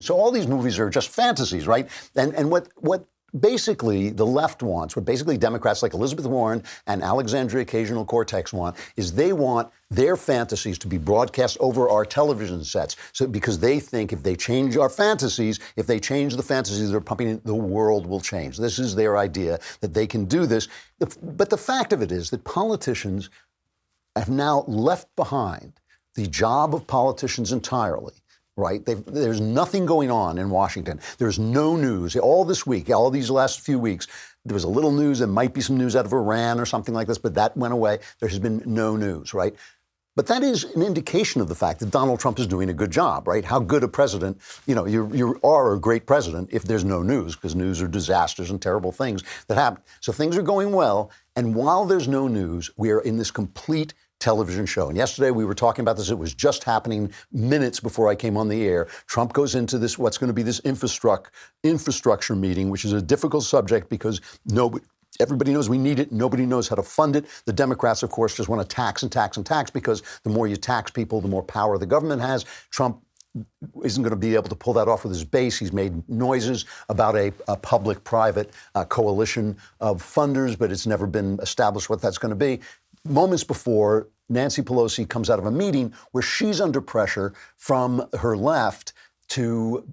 So all these movies are just fantasies, right? And what basically the left wants, what basically Democrats like Elizabeth Warren and Alexandria Ocasio-Cortez want, is they want their fantasies to be broadcast over our television sets. So because they think if they change our fantasies, if they change the fantasies they're pumping in, the world will change. This is their idea that they can do this. But the fact of it is that politicians have now left behind the job of politicians entirely. Right? There's nothing going on in Washington. There's no news. All this week, all these last few weeks, there was a little news. There might be some news out of Iran or something like this, but that went away. There has been no news, right? But that is an indication of the fact that Donald Trump is doing a good job, right? How good a president, you are a great president if there's no news, because news are disasters and terrible things that happen. So things are going well. And while there's no news, we are in this complete television show. And yesterday we were talking about this. It was just happening minutes before I came on the air. Trump goes into this, what's going to be this infrastructure meeting, which is a difficult subject because everybody knows we need it. Nobody knows how to fund it. The Democrats, of course, just want to tax and tax and tax because the more you tax people, the more power the government has. Trump isn't going to be able to pull that off with his base. He's made noises about a public-private coalition of funders, but it's never been established what that's going to be. Moments before, Nancy Pelosi comes out of a meeting where she's under pressure from her left to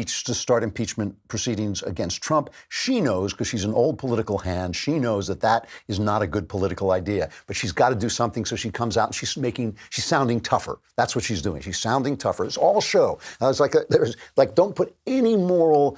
start impeachment proceedings against Trump. She knows, because she's an old political hand, she knows that that is not a good political idea. But she's got to do something, so she comes out and she's sounding tougher. That's what she's doing. She's sounding tougher. It's all show. Don't put any moral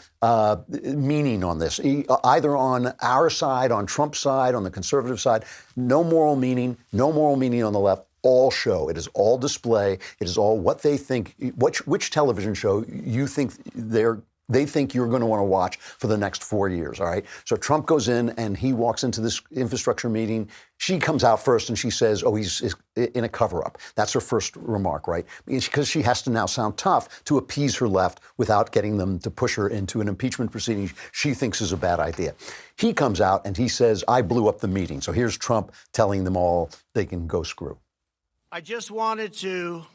meaning on this, either on our side, on Trump's side, on the conservative side. No moral meaning on the left. All show. It is all display. It is all what they think, which television show you think they think you're going to want to watch for the next 4 years, all right? So Trump goes in and he walks into this infrastructure meeting. She comes out first and she says, he's in a cover-up. That's her first remark, right? Because she has to now sound tough to appease her left without getting them to push her into an impeachment proceeding she thinks is a bad idea. He comes out and he says, I blew up the meeting. So here's Trump telling them all they can go screw. I just wanted to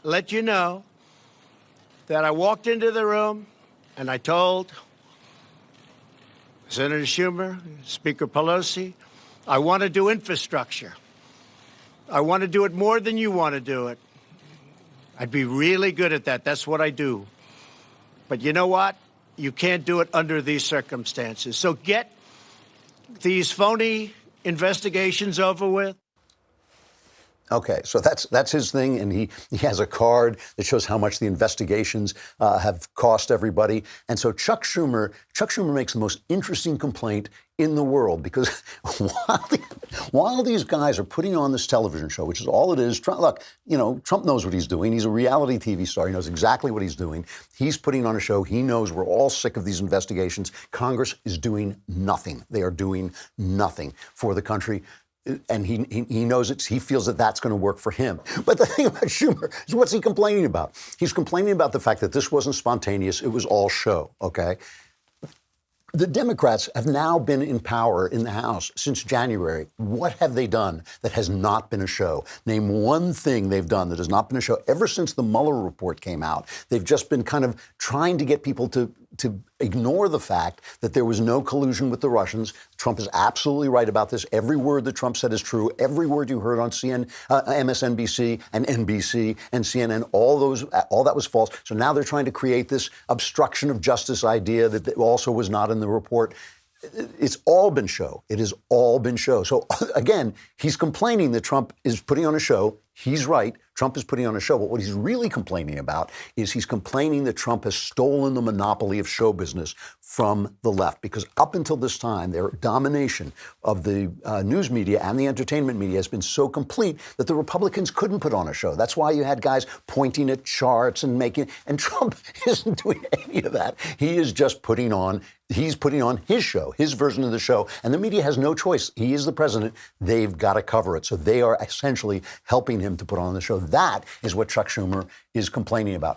let you know that I walked into the room and I told Senator Schumer, Speaker Pelosi, I want to do infrastructure. I want to do it more than you want to do it. I'd be really good at that. That's what I do. But you know what? You can't do it under these circumstances. So get these phony investigations over with. Okay, so that's his thing, and he has a card that shows how much the investigations have cost everybody. And so Chuck Schumer makes the most interesting complaint in the world, because while these guys are putting on this television show, which is all it is, Trump knows what he's doing. He's a reality TV star. He knows exactly what he's doing. He's putting on a show. He knows we're all sick of these investigations. Congress is doing nothing. They are doing nothing for the country. And he knows it. He feels that that's going to work for him. But the thing about Schumer is, what's he complaining about? He's complaining about the fact that this wasn't spontaneous. It was all show, okay? The Democrats have now been in power in the House since January. What have they done that has not been a show? Name one thing they've done that has not been a show. Ever since the Mueller report came out, they've just been kind of trying to get people to ignore the fact that there was no collusion with the Russians. Trump is absolutely right about this. Every word that Trump said is true. Every word you heard on MSNBC and NBC and CNN, all that was false. So now they're trying to create this obstruction of justice idea that also was not in the report. It's all been show. It has all been show. So again, he's complaining that Trump is putting on a show. He's right. Trump is putting on a show. But what he's really complaining about is he's complaining that Trump has stolen the monopoly of show business from the left. Because up until this time, their domination of the news media and the entertainment media has been so complete that the Republicans couldn't put on a show. That's why you had guys pointing at charts and and Trump isn't doing any of that. He is just putting on his show, his version of the show. And the media has no choice. He is the president. They've got to cover it. So they are essentially helping him to put on the show. That is what Chuck Schumer is complaining about.